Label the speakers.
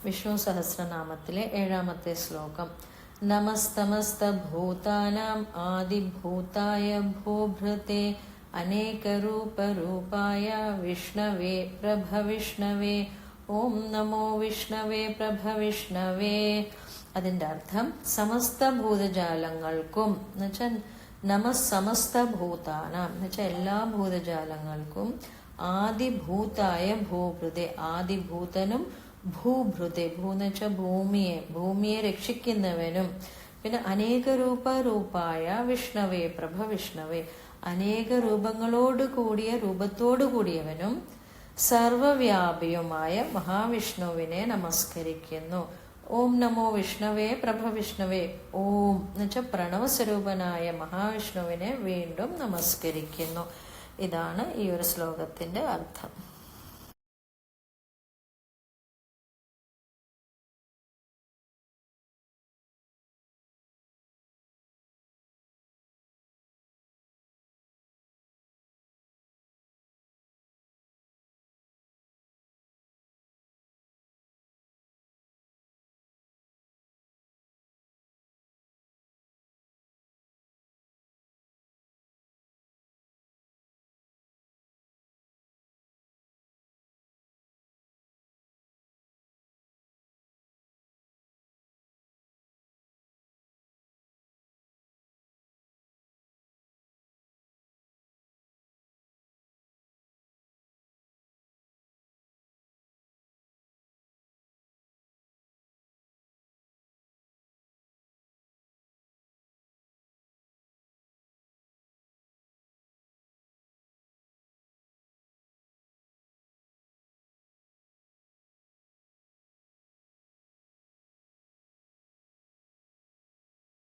Speaker 1: വിഷ്ണു സഹസ്രനാമത്തിലെ 7ാമത്തെ ശ്ലോകം. നമസ്തമസ്തഭൂതാനാം ആദിഭൂതായ ഭൂഭൃതേ അനേകരൂപരൂപായ വിഷ്ണവേ പ്രഭവിഷ്ണവേ. ഓം നമോ വിഷ്ണവേ പ്രഭവിഷ്ണവേ. അതിൻ്റെ അർത്ഥം സമസ്ത ഭൂതജാലങ്ങൾക്കും എന്നുവെച്ചാൽ സമസ്ത ഭൂതാനാം എന്നുവെച്ചാൽ എല്ലാ ഭൂതജാലങ്ങൾക്കും ആദിഭൂതായ ഭൂഭൃതെ ആദിഭൂതനും ഭൂഭൃതെ ഭൂന്ന് വെച്ചാൽ ഭൂമിയെ രക്ഷിക്കുന്നവനും പിന്നെ അനേക രൂപായ വിഷ്ണവേ പ്രഭവിഷ്ണവേ അനേക രൂപത്തോടു കൂടിയവനും സർവവ്യാപിയുമായ മഹാവിഷ്ണുവിനെ നമസ്കരിക്കുന്നു. ഓം നമോ വിഷ്ണവേ പ്രഭവിഷ്ണവേ. ഓം എന്നുവെച്ചാൽ പ്രണവസ്വരൂപനായ മഹാവിഷ്ണുവിനെ വീണ്ടും നമസ്കരിക്കുന്നു. ഇതാണ് ഈ ഒരു ശ്ലോകത്തിന്റെ അർത്ഥം.